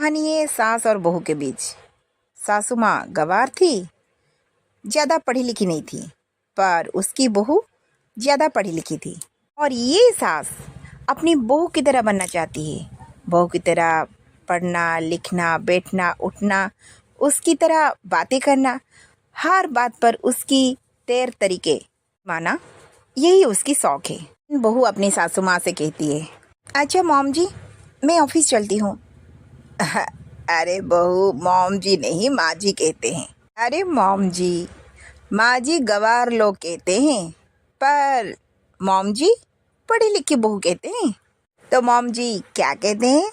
कहानी है सास और बहू के बीच। सासू माँ गंवार थी, ज़्यादा पढ़ी लिखी नहीं थी, पर उसकी बहू ज़्यादा पढ़ी लिखी थी। और ये सास अपनी बहू की तरह बनना चाहती है। बहू की तरह पढ़ना लिखना बैठना उठना, उसकी तरह बातें करना, हर बात पर उसकी तैर तरीके माना, यही उसकी शौक है। बहू अपनी सासू माँ से कहती है, अच्छा मॉम जी, मैं ऑफिस चलती हूँ। अरे बहू, मॉम जी नहीं माँ जी कहते हैं। अरे मॉम जी, माँ जी गवार लोग कहते हैं, पर मॉम जी पढ़ी लिखी बहू कहते हैं। तो मॉम जी क्या कहते हैं?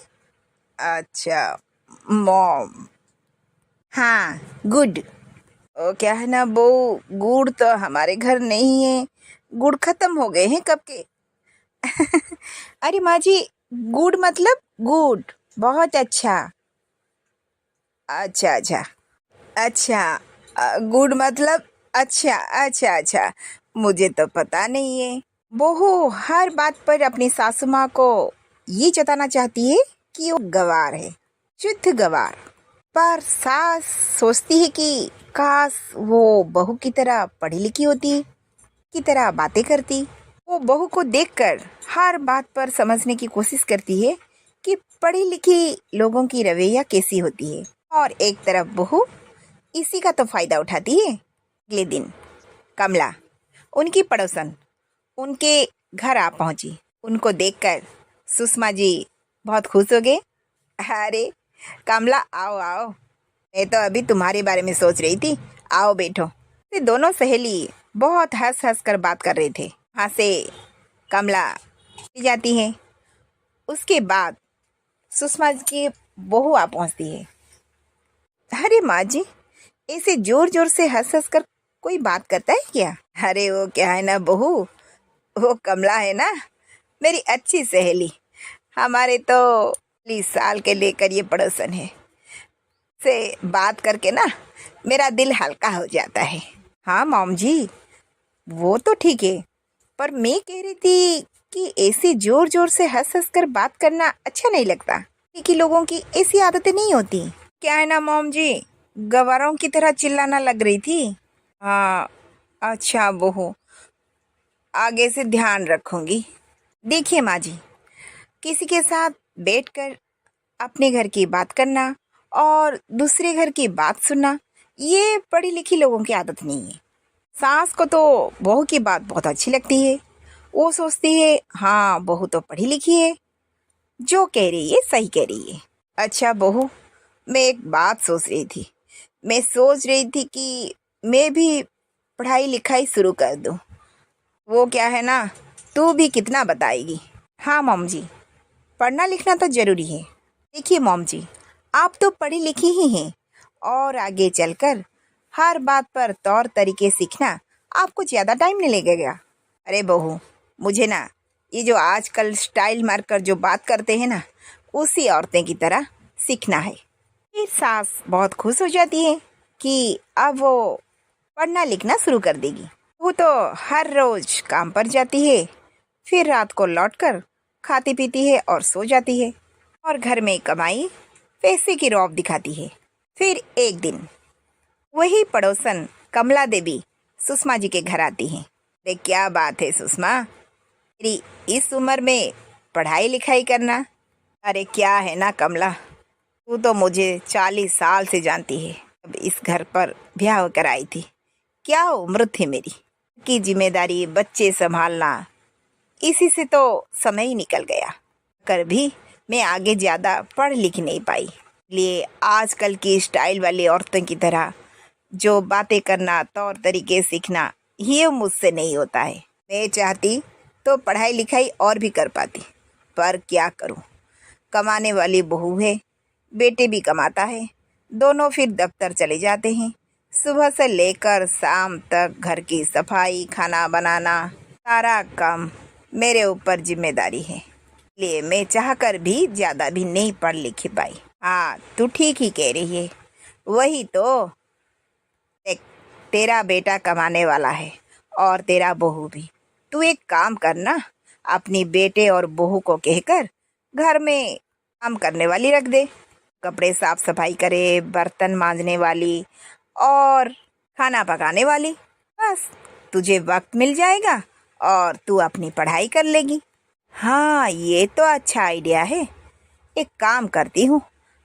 अच्छा मॉम। हाँ गुड। ओ क्या है ना बहू, गुड़ तो हमारे घर नहीं है, गुड़ खत्म हो गए हैं कब के। अरे माँ जी, गुड मतलब गुड, बहुत अच्छा। अच्छा अच्छा अच्छा, गुड मतलब अच्छा अच्छा अच्छा, मुझे तो पता नहीं है। बहू हर बात पर अपनी सासू माँ को ये जताना चाहती है कि वो गवार है, शुद्ध गवार। पर सास सोचती है कि काश वो बहू की तरह पढ़ी लिखी होती, की तरह बातें करती। वो बहू को देखकर हर बात पर समझने की कोशिश करती है कि पढ़ी लिखी लोगों की रवैया कैसी होती है। और एक तरफ बहू इसी का तो फायदा उठाती है। अगले दिन कमला, उनकी पड़ोसन, उनके घर आ पहुंची। उनको देखकर सुषमा जी बहुत खुश हो गए। अरे कमला, आओ आओ, मैं तो अभी तुम्हारे बारे में सोच रही थी, आओ बैठो। ये दोनों सहेली बहुत हंस हंस कर बात कर रहे थे। वहाँ से कमला चली जाती है। उसके बाद सुषमा जी की बहू आ पहुँचती है। अरे माँ जी, ऐसे जोर जोर से हंस हंस कर कोई बात करता है क्या? अरे वो क्या है ना बहू, वो कमला है ना, मेरी अच्छी सहेली। हमारे तो 40 साल के लेकर ये पड़ोसन है। से बात करके ना मेरा दिल हल्का हो जाता है। हाँ मॉम जी, वो तो ठीक है, पर मैं कह रही थी कि ऐसे जोर जोर से हंस हंस कर बात करना अच्छा नहीं लगता, कि लोगों की ऐसी आदतें नहीं होती। क्या है ना मॉम जी, गवारों की तरह चिल्लाना लग रही थी। हाँ अच्छा बहू, आगे से ध्यान रखूंगी। देखिए माँ जी, किसी के साथ बैठकर अपने घर की बात करना और दूसरे घर की बात सुनना, ये पढ़ी लिखी लोगों की आदत नहीं है। सास को तो बहू की बात बहुत अच्छी लगती है। वो सोचती है हाँ बहू तो पढ़ी लिखी है, जो कह रही है सही कह रही है। अच्छा बहू, मैं एक बात सोच रही थी। मैं सोच रही थी कि मैं भी पढ़ाई लिखाई शुरू कर दूँ। वो क्या है ना, तू भी कितना बताएगी। हाँ मॉम जी, पढ़ना लिखना तो ज़रूरी है। देखिए मॉम जी, आप तो पढ़ी लिखी ही हैं, और आगे चलकर हर बात पर तौर तरीके सीखना आपको ज़्यादा टाइम नहीं लगेगा। अरे बहू, मुझे ना ये जो आजकल स्टाइल मारकर जो बात करते हैं ना, उसी औरतें की तरह सीखना है। फिर सास बहुत खुश हो जाती है कि अब वो पढ़ना लिखना शुरू कर देगी। वो तो हर रोज काम पर जाती है, फिर रात को लौटकर खाती पीती है और सो जाती है, और घर में कमाई पैसे की रौब दिखाती है। फिर एक दिन वही पड़ोसन कमला देवी सुषमा जी के घर आती हैं। अरे क्या बात है सुषमा, मेरी इस उम्र में पढ़ाई लिखाई करना। अरे क्या है ना कमला, तू तो मुझे 40 साल से जानती है। अब इस घर पर ब्याह होकर आई थी, क्या उम्र थी मेरी की जिम्मेदारी, बच्चे संभालना, इसी से तो समय ही निकल गया। कर भी मैं आगे ज़्यादा पढ़ लिख नहीं पाई, लिए आजकल की स्टाइल वाली औरतों की तरह जो बातें करना, तौर तरीके सीखना, ये मुझसे नहीं होता है। मैं चाहती तो पढ़ाई लिखाई और भी कर पाती, पर क्या करूं, कमाने वाली बहू है, बेटे भी कमाता है, दोनों फिर दफ्तर चले जाते हैं। सुबह से लेकर शाम तक घर की सफाई, खाना बनाना, सारा काम मेरे ऊपर जिम्मेदारी है। इसलिए मैं चाहकर भी ज़्यादा भी नहीं पढ़ लिख पाई। हाँ तू ठीक ही कह रही है, वही तो, देख, तेरा बेटा कमाने वाला है और तेरा बहू भी। तू एक काम करना, अपनी बेटे और बहू को कहकर घर में काम करने वाली रख दे। कपड़े साफ सफाई करे, बर्तन मांजने वाली और खाना पकाने वाली। बस तुझे वक्त मिल जाएगा और तू अपनी पढ़ाई कर लेगी। हाँ, ये तो अच्छा आइडिया है। एक काम करती हूँ,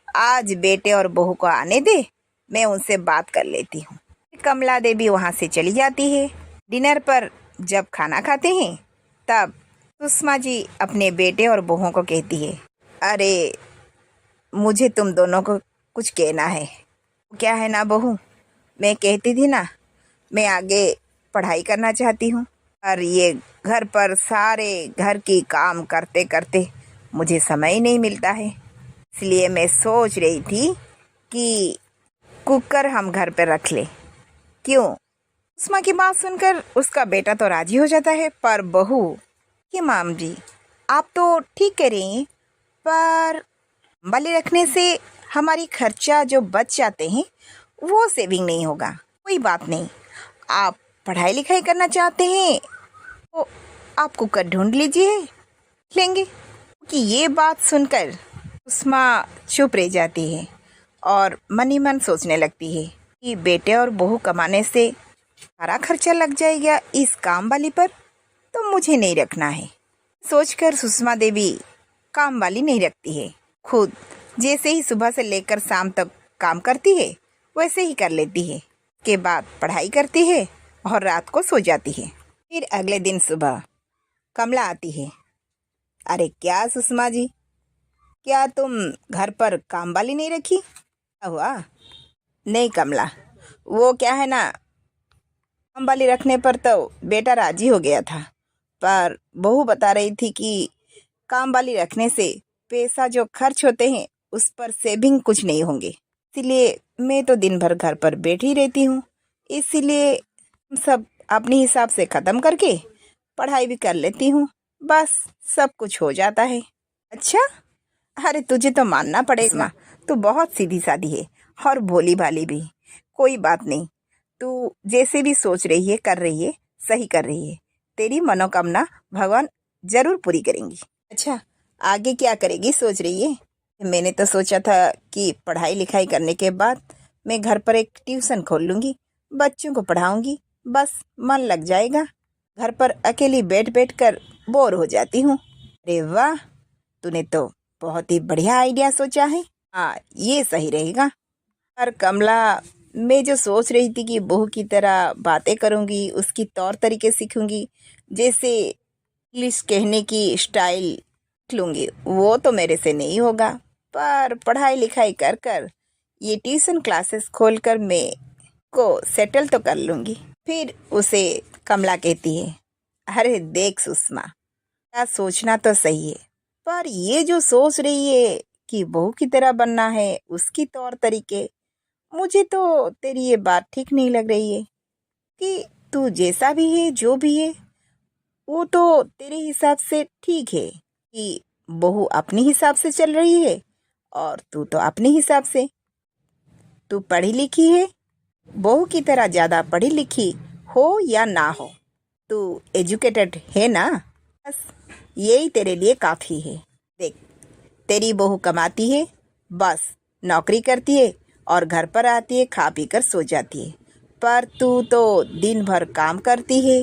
आज बेटे और बहू को आने दे, मैं उनसे बात कर लेती हूँ। कमला देवी वहाँ से चली जाती है। डिनर पर जब खाना खाते हैं तब सुषमा जी अपने बेटे और बहू को कहती है, अरे मुझे तुम दोनों को कुछ कहना है। क्या है ना बहू, मैं कहती थी ना मैं आगे पढ़ाई करना चाहती हूँ और ये घर पर सारे घर की काम करते करते मुझे समय ही नहीं मिलता है। इसलिए मैं सोच रही थी कि कुकर हम घर पर रख ले। क्यों? सुषमा की बात सुनकर उसका बेटा तो राजी हो जाता है, पर बहू कि माम जी आप तो ठीक कह रही हैं, पर बलि रखने से हमारी खर्चा जो बच जाते हैं वो सेविंग नहीं होगा। कोई बात नहीं, आप पढ़ाई लिखाई करना चाहते हैं तो आप कुकर ढूंढ लीजिए, लेंगे। कि ये बात सुनकर सुषमा चुप रह जाती है और मन ही मन सोचने लगती है कि बेटे और बहू कमाने से सारा खर्चा लग जाएगा इस काम वाली पर, तो मुझे नहीं रखना है। सोचकर सुषमा देवी काम वाली नहीं रखती है। खुद जैसे ही सुबह से लेकर शाम तक काम करती है वैसे ही कर लेती है। के बाद पढ़ाई करती है और रात को सो जाती है। फिर अगले दिन सुबह कमला आती है। अरे क्या सुषमा जी, क्या तुम घर पर काम वाली नहीं रखी? क्या हुआ? नहीं कमला, वो क्या है ना, काम वाली रखने पर तो बेटा राजी हो गया था, पर बहू बता रही थी कि काम वाली रखने से पैसा जो खर्च होते हैं उस पर सेविंग कुछ नहीं होंगे। इसीलिए मैं तो दिन भर घर पर बैठी रहती हूँ। इसीलिए सब अपने हिसाब से ख़त्म करके पढ़ाई भी कर लेती हूँ, बस सब कुछ हो जाता है। अच्छा, अरे तुझे तो मानना पड़ेगा, तू बहुत सीधी सादी है और भोली भाली भी। कोई बात नहीं, तू जैसे भी सोच रही है कर रही है, सही कर रही है। तेरी मनोकामना भगवान जरूर पूरी करेंगी। अच्छा, आगे क्या करेगी सोच रही है? मैंने तो सोचा था कि पढ़ाई लिखाई करने के बाद मैं घर पर एक ट्यूशन खोल लूँगी, बच्चों को पढ़ाऊँगी, बस मन लग जाएगा। घर पर अकेली बैठ बैठ कर बोर हो जाती हूँ। अरे वाह, तूने तो बहुत ही बढ़िया आइडिया सोचा है। हाँ, ये सही रहेगा। पर कमला, मैं जो सोच रही थी कि बहू की तरह बातें करूँगी, उसकी तौर तरीके सीखूँगी, जैसे इंग्लिश कहने की स्टाइल सीख लूँगी, वो तो मेरे से नहीं होगा। पर पढ़ाई लिखाई कर कर ये ट्यूशन क्लासेस खोलकर मैं को सेटल तो कर लूँगी। फिर उसे कमला कहती है, अरे देख सुषमा, क्या सोचना तो सही है, पर ये जो सोच रही है कि बहू की तरह बनना है, उसकी तौर तरीके, मुझे तो तेरी ये बात ठीक नहीं लग रही है। कि तू जैसा भी है, जो भी है, वो तो तेरे हिसाब से ठीक है कि बहू अपने हिसाब से चल रही है और तू तो अपने हिसाब से। तू पढ़ी लिखी है, बहू की तरह ज़्यादा पढ़ी लिखी हो या ना हो, तू एजुकेटेड है ना, बस यही तेरे लिए काफ़ी है। देख, तेरी बहू कमाती है, बस नौकरी करती है और घर पर आती है, खा पी कर सो जाती है। पर तू तो दिन भर काम करती है,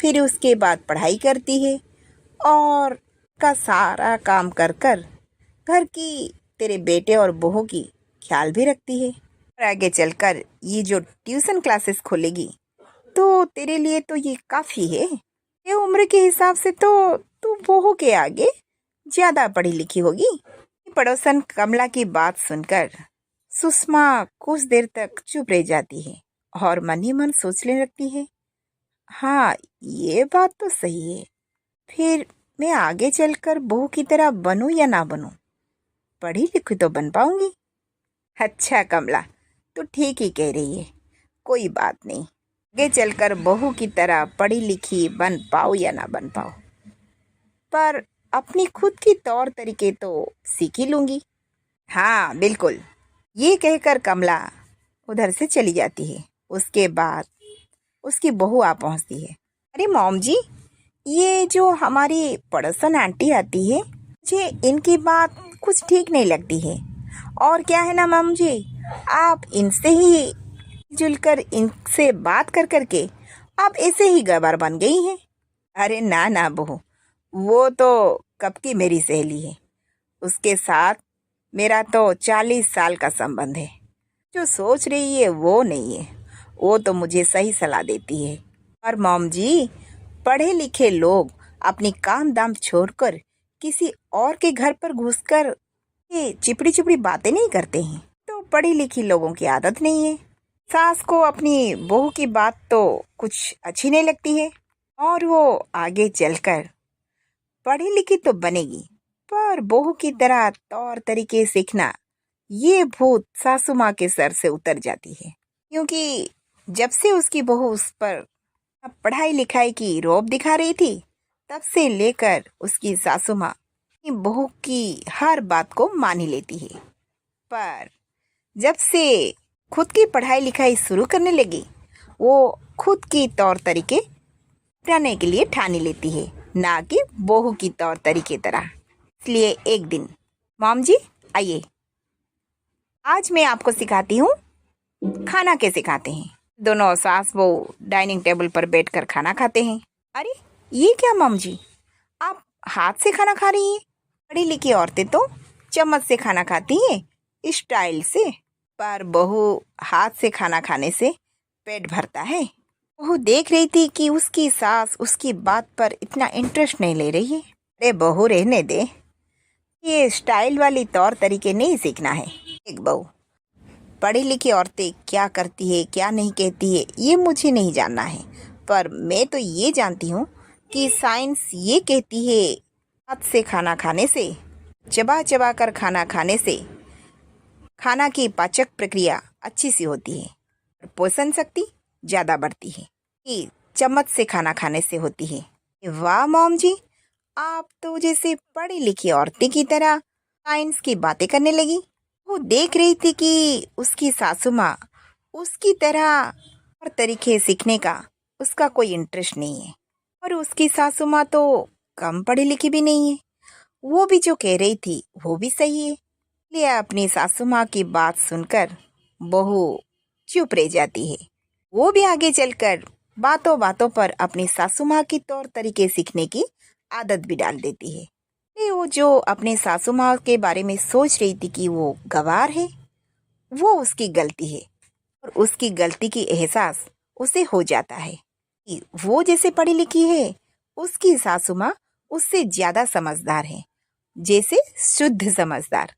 फिर उसके बाद पढ़ाई करती है और का सारा काम कर कर घर की, तेरे बेटे और बहू की ख्याल भी रखती है। और आगे चलकर ये जो ट्यूशन क्लासेस खोलेगी तो तेरे लिए तो ये काफ़ी है। ये उम्र के हिसाब से तो तू बहू के आगे ज़्यादा पढ़ी लिखी होगी। पड़ोसन कमला की बात सुनकर सुषमा कुछ देर तक चुप रह जाती है और मन ही मन सोचने लगती है, हाँ ये बात तो सही है। फिर मैं आगे चलकर बहू की तरह बनूं या ना बनूं, पढ़ी लिखी तो बन पाऊंगी। अच्छा कमला, तू ठीक ही कह रही है, कोई बात नहीं, आगे चलकर बहू की तरह पढ़ी लिखी बन पाओ या ना बन पाओ, पर अपनी खुद की तौर तरीके तो सीख ही लूँगी। हाँ बिल्कुल, ये कहकर कमला उधर से चली जाती है। उसके बाद उसकी बहू आ पहुँचती है। अरे मॉम जी, ये जो हमारी पड़ोसन आंटी आती है, मुझे इनकी बात कुछ ठीक नहीं लगती है और क्या है ना मम जी, आप इनसे ही जुलकर इनसे बात कर करके आप ऐसे ही गवार बन गई हैं। अरे ना ना बहू, वो तो कब की मेरी सहेली है। उसके साथ मेरा तो 40 साल का संबंध है। जो सोच रही है वो नहीं है, वो तो मुझे सही सलाह देती है। और मॉम जी, पढ़े लिखे लोग अपनी काम दाम छोड़कर किसी और के घर पर घुसकर ये चिपड़ी चिपड़ी बातें नहीं करते हैं। तो पढ़ी लिखी लोगों की आदत नहीं है। सास को अपनी बहू की बात तो कुछ अच्छी नहीं लगती है, और वो आगे चलकर पढ़ी लिखी तो बनेगी, पर बहू की तरह तौर तरीके सीखना, ये भूत सासू माँ के सर से उतर जाती है। क्योंकि जब से उसकी बहू उस पर पढ़ाई लिखाई की रौब दिखा रही थी, तब से लेकर उसकी सासू माँ अपनी बहू की हर बात को मान ही लेती है। पर जब से खुद की पढ़ाई लिखाई शुरू करने लगी, वो खुद की तौर तरीके अपनाने के लिए ठानी लेती है, ना कि बहू की तौर तरीके तरह। इसलिए एक दिन, मॉम जी आइए, आज मैं आपको सिखाती हूँ खाना कैसे खाते हैं। दोनों सास बहू डाइनिंग टेबल पर बैठकर खाना खाते हैं। अरे ये क्या मॉम जी, आप हाथ से खाना खा रही हैं? पढ़ी लिखी औरतें तो चम्मच से खाना खाती हैं, स्टाइल से। पर बहू हाथ से खाना खाने से पेट भरता है। बहू देख रही थी कि उसकी सास उसकी बात पर इतना इंटरेस्ट नहीं ले रही है। अरे बहू रहने दे, ये स्टाइल वाली तौर तरीके नहीं सीखना है। एक बहू, पढ़ी लिखी औरतें क्या करती है क्या नहीं कहती है ये मुझे नहीं जानना है, पर मैं तो ये जानती हूँ कि साइंस ये कहती है हाथ से खाना खाने से, चबा चबा कर खाना खाने से खाना की पाचक प्रक्रिया अच्छी सी होती है और पोषण शक्ति ज़्यादा बढ़ती है कि चम्मच से खाना खाने से होती है। वाह मॉम जी, आप तो जैसे पढ़ी लिखी औरतें की तरह साइंस की बातें करने लगी। वो देख रही थी कि उसकी सासू माँ उसकी तरह और तरीके सीखने का उसका कोई इंटरेस्ट नहीं है, और उसकी सासू माँ तो कम पढ़ी लिखी भी नहीं है। वो भी जो कह रही थी वो भी सही है। इसलिए अपनी सासू माँ की बात सुनकर बहू चुप रह जाती है। वो भी आगे चलकर बातों बातों पर अपनी सासू माँ की तौर तरीके सीखने की आदत भी डाल देती है। ये वो जो अपने सासू माँ के बारे में सोच रही थी कि वो गंवार है, वो उसकी गलती है, और उसकी गलती की एहसास उसे हो जाता है कि वो जैसे पढ़ी लिखी है, उसकी सासू माँ उससे ज्यादा समझदार है, जैसे शुद्ध समझदार।